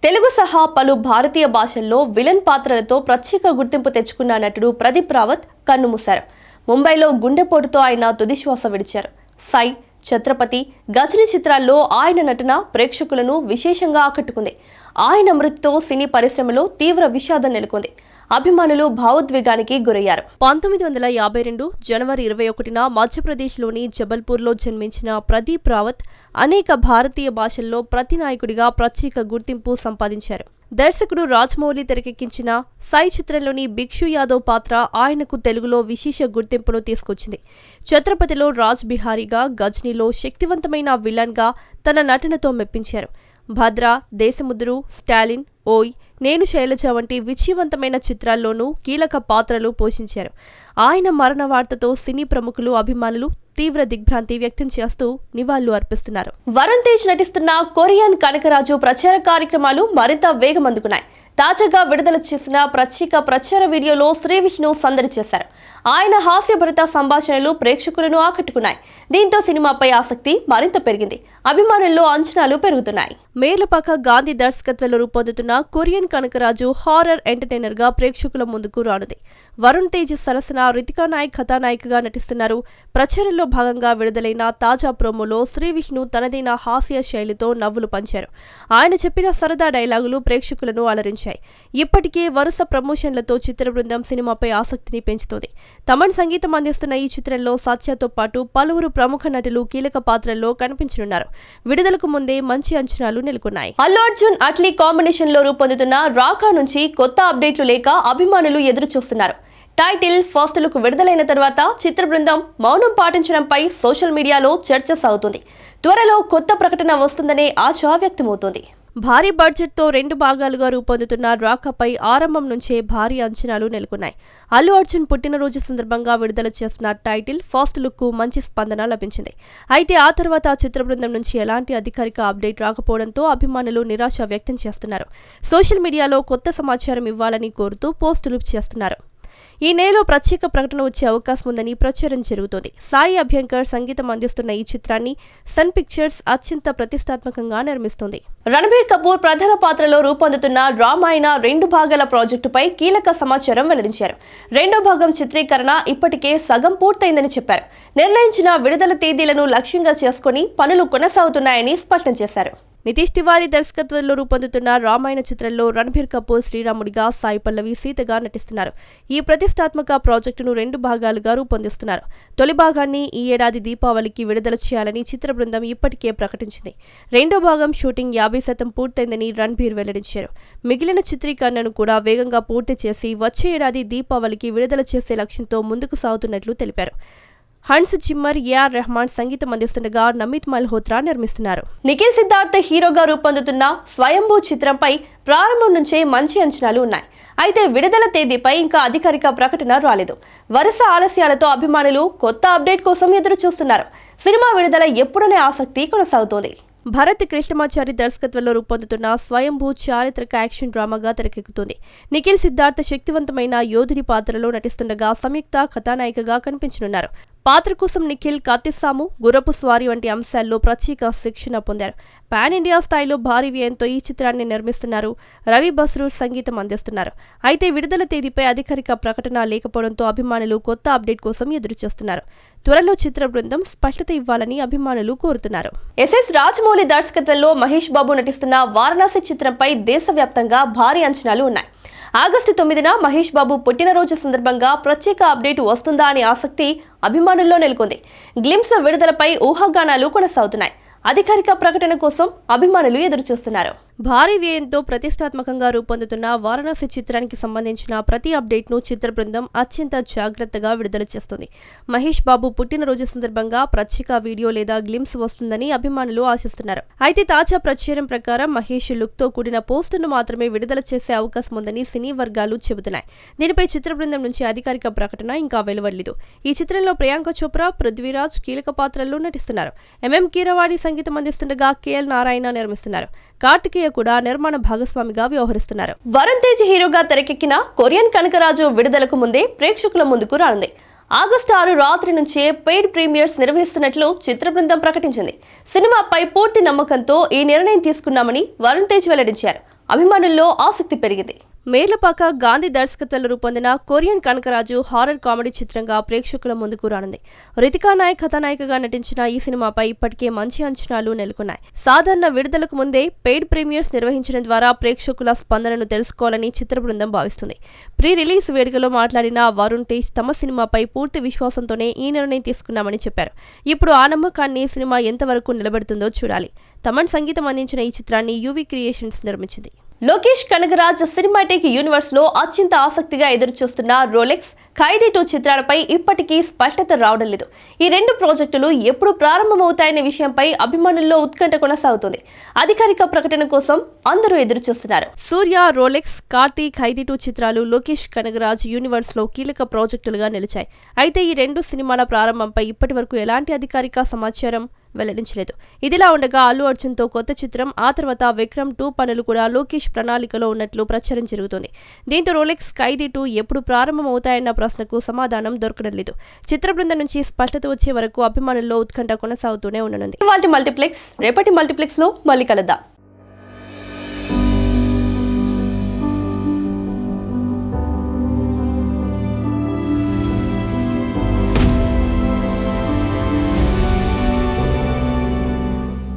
తెలుగు సహా పలు భారతీయ భాషల్లో విలన్ పాత్రలతో ప్రత్యేక గుర్తింపు తెచ్చుకున్న నటుడు ప్రదీప్ రావత్ కన్నుమూశారు. ముంబైలో గుండెపోటుతో ఆయన తుదిశ్వాస విడిచారు. సై, ఛత్రపతి, గజనీ చిత్రాల్లో ఆయన నటన ప్రేక్షకులను విశేషంగా ఆకట్టుకుంది. ఆయన మృతితో సినీ పరిశ్రమలో తీవ్ర విషాదం నెలకొంది. అభిమానులు భావోద్వేగానికి గురయ్యారు. 1952 జనవరి 21న మధ్యప్రదేశ్లోని జబల్పూర్లో జన్మించిన ప్రదీప్ రావత్ అనేక భారతీయ భాషల్లో ప్రతినాయకుడిగా ప్రత్యేక గుర్తింపు సంపాదించారు. దర్శకుడు రాజమౌళి తెరకెక్కించిన సై చిత్రంలోని భిక్షు యాదవ్ పాత్ర ఆయనకు తెలుగులో విశేష గుర్తింపును తీసుకొచ్చింది. ఛత్రపతిలో రాజ్ బిహారీగా, గజ్నీలో శక్తివంతమైన విలన్గా తన నటనతో మెప్పించారు. భద్ర, దేశముద్రు, స్టాలిన్, ఓయ్, నేను శైలజ వంటి విజయవంతమైన చిత్రాల్లోనూ కీలక పాత్రలు పోషించారు. ఆయన మరణ వార్తతో సినీ ప్రముఖులు, అభిమానులు తీవ్ర దిగ్భ్రాంతి వ్యక్తం చేస్తూ నివాళులు అర్పిస్తున్నారు. వరుణ్ తేజ్ నటిస్తున్న కొరియన్ కనకరాజు ప్రచార కార్యక్రమాలు మరింత వేగమందుకున్నాయి. తాజాగా విడుదల చేసిన ప్రత్యేక ప్రచార వీడియోలో శ్రీ విష్ణు సందడి చేశారు. ఆయన హాస్యభరిత సంభాషణలు ప్రేక్షకులను ఆకట్టుకున్నాయి. దీంతో సినిమాపై ఆసక్తి మరింత పెరిగింది. అభిమానుల్లో అంచనాలు పెరుగుతున్నాయి. మేర్లపాక గాంధీ దర్శకత్వంలో రూపొందుతున్న కొరియన్ కనకరాజు హారర్ ఎంటర్టైనర్ గా ప్రేక్షకుల ముందుకు రానుంది. వరుణ్ తేజ్ సరసన రితికా నాయక్ కథానాయికగా నటిస్తున్నారు. ప్రచారంలో భాగంగా విడుదలైన తాజా ప్రోమోలో శ్రీ విష్ణు తనదైన హాస్య శైలితో నవ్వులు పంచారు. ఆయన చెప్పిన సరదా డైలాగులు ప్రేక్షకులను అలరించాయి. ఇప్పటికే వరుస ప్రమోషన్లతో చిత్ర బృందం సినిమాపై ఆసక్తిని పెంచుతోంది. తమన్ సంగీతం అందిస్తున్న ఈ చిత్రంలో సత్యతో పాటు పలువురు ప్రముఖ నటులు కీలక పాత్రల్లో కనిపించనున్నారు. విడుదలకు ముందే మంచి అంచనాలు నెలకొన్నాయి. అల్లు అర్జున్ అట్లీ కాంబినేషన్ లో రూపొందుతున్న రాకా నుంచి కొత్త అప్డేట్లు లేక అభిమానులు ఎదురు చూస్తున్నారు. టైటిల్, ఫస్ట్ లుక్ విడుదలైన తర్వాత చిత్ర బృందం మౌనం పాటించడంపై సోషల్ మీడియాలో చర్చ సాగుతుంది. త్వరలో కొత్త ప్రకటన వస్తుందనే ఆశ వ్యక్తమవుతోంది. భారీ బడ్జెట్తో 2 భాగాలుగా రూపొందుతున్న రాకాపై ఆరంభం నుంచే భారీ అంచనాలు నెలకొన్నాయి. అల్లు అర్జున్ పుట్టినరోజు సందర్భంగా విడుదల చేసిన టైటిల్, ఫస్ట్ లుక్కు మంచి స్పందన లభించింది. అయితే ఆ తర్వాత చిత్ర బృందం నుంచి ఎలాంటి అధికారిక అప్డేట్ రాకపోవడంతో అభిమానులు నిరాశ వ్యక్తం చేస్తున్నారు. సోషల్ మీడియాలో కొత్త సమాచారం ఇవ్వాలని కోరుతూ పోస్టులు చేస్తున్నారు. ఈ నెలలో ప్రత్యేక ప్రకటన వచ్చే అవకాశం ఉందని ప్రచారం జరుగుతోంది. సాయి అభ్యంకర్ సంగీతం అందిస్తున్న ఈ చిత్రాన్ని సన్ పిక్చర్స్ అత్యంత ప్రతిష్టాత్మకంగా నిర్మిస్తోంది. రణబీర్ కపూర్ ప్రధాన పాత్రలో రూపొందుతున్న రామాయణ 2 భాగాల ప్రాజెక్టుపై కీలక సమాచారం వెల్లడించారు. 2వ భాగం చిత్రీకరణ ఇప్పటికే సగం పూర్తయిందని చెప్పారు. నిర్ణయించిన విడుదల తేదీలను లక్ష్యంగా చేసుకుని పనులు కొనసాగుతున్నాయని స్పష్టం చేశారు. నితీష్ తివారీ దర్శకత్వంలో రూపొందుతున్న రామాయణ చిత్రంలో రణబీర్ కపూర్ శ్రీరాముడిగా, సాయి పల్లవి సీతగా నటిస్తున్నారు. ఈ ప్రతిష్టాత్మక ప్రాజెక్టును 2 భాగాలుగా రూపొందిస్తున్నారు. తొలి భాగాన్ని ఈ ఏడాది దీపావళికి విడుదల చేయాలని చిత్ర బృందం ఇప్పటికే ప్రకటించింది. 2వ భాగం షూటింగ్ 50% పూర్తయిందని రణబీర్ వెల్లడించారు. మిగిలిన చిత్రీకరణను కూడా వేగంగా పూర్తి చేసి వచ్చే ఏడాది దీపావళికి విడుదల చేసే లక్ష్యంతో ముందుకు సాగుతున్నట్లు తెలిపారు. హన్స్ జిమ్మర్, ఏఆర్ రెహమాన్ సంగీతం అందిస్తుండగా నమిత్ మల్హోత్రా నిర్మిస్తున్నారు. నిఖిల్ సిద్ధార్థ్ హీరోగా రూపొందుతున్న స్వయంభూ చిత్రంపై ప్రారంభం నుంచే మంచి అంచనాలు ఉన్నాయి. అయితే విడుదల తేదీపై ఇంకా అధికారిక ప్రకటన రాలేదు. వరుస ఆలస్యాలతో అభిమానులు కొత్త అప్డేట్ కోసం ఎదురు చూస్తున్నారు. సినిమా విడుదల ఎప్పుడనే ఆసక్తి కొనసాగుతోంది. భరత్ కృష్ణమాచారి దర్శకత్వంలో రూపొందుతున్న స్వయంభూ చారిత్రక యాక్షన్ డ్రామాగా తెరకెక్కుతుంది. నిఖిల్ సిద్ధార్థ్ శక్తివంతమైన యోధుడి పాత్రలో నటిస్తుండగా సంయుక్త కథానాయికగా కనిపించనున్నారు. పాత్ర కోసం నిఖిల్ కత్తిసాము, గుర్రపు స్వారీ వంటి అంశాల్లో ప్రత్యేక శిక్షణ పొందారు. పాన్ ఇండియా స్థాయిలో భారీ వ్యయంతో ఈ చిత్రాన్ని నిర్మిస్తున్నారు. రవి బస్రూర్ సంగీతం అందిస్తున్నారు. అయితే విడుదల తేదీపై అధికారిక ప్రకటన లేకపోవడంతో అభిమానులు కొత్త అప్డేట్ కోసం ఎదురు చూస్తున్నారు. త్వరలో చిత్ర బృందం స్పష్టత ఇవ్వాలని అభిమానులు కోరుతున్నారు. ఎస్ఎస్ రాజమౌళి దర్శకత్వంలో మహేష్ బాబు నటిస్తున్న వారణాసి చిత్రంపై దేశవ్యాప్తంగా భారీ అంచనాలు ఉన్నాయి. ఆగస్టు 9న మహేష్ బాబు పుట్టినరోజు సందర్భంగా ప్రత్యేక అప్డేట్ వస్తుందా అనే ఆసక్తి అభిమానుల్లో నెలకొంది. గ్లిమ్స్ విడుదలపై ఊహాగానాలు కొనసాగుతున్నాయి. అధికారిక ప్రకటన కోసం అభిమానులు ఎదురుచూస్తున్నారు. భారీ వ్యయంతో ప్రతిష్టాత్మకంగా రూపొందుతున్న వారణాసి చిత్రానికి సంబంధించిన ప్రతి అప్డేట్ను చిత్ర బృందం అత్యంత జాగ్రత్తగా విడుదల చేస్తుంది. మహేష్ బాబు పుట్టినరోజు సందర్భంగా ప్రత్యేక వీడియో లేదా గ్లిమ్స్ వస్తుందని అభిమానులు ఆశిస్తున్నారు. అయితే తాజా ప్రచారం ప్రకారం మహేష్ లుక్తో కూడిన పోస్టును మాత్రమే విడుదల చేసే అవకాశం ఉందని సినీ వర్గాలు చెబుతున్నాయి. దీనిపై చిత్ర బృందం నుంచి అధికారిక ప్రకటన ఇంకా వెలువడలేదు. ఈ చిత్రంలో ప్రియాంక చోప్రా, పృథ్వీరాజ్ కీలక పాత్రల్లో నటిస్తున్నారు. ఎంఎం కీరవాణి సంగీతం అందిస్తుండగా కేఎల్ నారాయణ నిర్మిస్తున్నారు. కార్తికేయ కూడా నిర్మాణ భాగస్వామిగా వ్యవహరిస్తున్నారు. వరుణ్ తేజ్ హీరోగా తెరకెక్కిన కొరియన్ కనకరాజు విడుదలకు ముందే ప్రేక్షకుల ముందుకు రానుంది. ఆగస్టు 6 రాత్రి నుంచే పెయిడ్ ప్రీమియర్స్ నిర్వహిస్తున్నట్లు చిత్ర బృందం ప్రకటించింది. సినిమాపై పూర్తి నమ్మకంతో ఈ నిర్ణయం తీసుకున్నామని వరుణ్ తేజ్ వెల్లడించారు. అభిమానుల్లో ఆసక్తి పెరిగింది. మేర్లపాక గాంధీ దర్శకత్వంలో రూపొందిన కొరియన్ కనకరాజు హారర్ కామెడీ చిత్రంగా ప్రేక్షకుల ముందుకు రానుంది. రితికా నాయక్ కథానాయికగా నటించిన ఈ సినిమాపై ఇప్పటికే మంచి అంచనాలు నెలకొన్నాయి. సాధారణ విడుదలకు ముందే పెయిడ్ ప్రీమియర్స్ నిర్వహించడం ద్వారా ప్రేక్షకుల స్పందనను తెలుసుకోవాలని చిత్ర బృందం భావిస్తుంది. ప్రీ రిలీజ్ వేడుకలో మాట్లాడిన వరుణ్ తేజ్ తమ సినిమాపై పూర్తి విశ్వాసంతోనే ఈ నిర్ణయం తీసుకున్నామని చెప్పారు. ఇప్పుడు ఆ నమ్మకాన్ని సినిమా ఎంతవరకు నిలబెడుతుందో చూడాలి. తమన్ సంగీతం అందించిన ఈ చిత్రాన్ని యువి క్రియేషన్స్ నిర్మించింది. లోకేష్ కనగరాజ్ సినిమాటిక్ యూనివర్స్ లో అత్యంత ఆసక్తిగా ఎదురుచూస్తున్న రోలెక్స్, ఖైదీ 2 చిత్రాలపై ఇప్పటికీ స్పష్టత రావడం లేదు. ఈ 2 ప్రాజెక్టులు ఎప్పుడు ప్రారంభమవుతాయనే విషయంపై అభిమానుల్లో ఉత్కంఠ కొనసాగుతుంది. అధికారిక ప్రకటన కోసం అందరూ ఎదురుచూస్తున్నారు. సూర్య, రోలెక్స్, కార్తీ, ఖైదీ 2 చిత్రాలు లోకేష్ కనగరాజ్ యూనివర్స్ లో కీలక ప్రాజెక్టులుగా నిలిచాయి. అయితే ఈ 2 సినిమాల ప్రారంభంపై ఇప్పటి వరకు ఎలాంటి అధికారిక సమాచారం వెల్లడించలేదు. ఇదిలా ఉండగా అల్లు అర్జున్ తో కొత్త చిత్రం, ఆ తర్వాత విక్రమ్ 2 పనులు కూడా లోకేష్ ప్రణాళికలో ఉన్నట్లు ప్రచారం జరుగుతోంది. దీంతో రోలెక్స్, ఖైదీ 2 ఎప్పుడు ప్రారంభమవుతాయన్న ప్రశ్నకు సమాధానం దొరకడం లేదు. చిత్ర బృందం నుంచి స్పష్టత వచ్చే వరకు అభిమానుల్లో ఉత్కంఠ కొనసాగుతూనే ఉండనుంది. ఇవాల్టి మల్టీప్లెక్స్, రేపటి మల్టీప్లెక్స్ లో మళ్ళీ కలుద్దాం.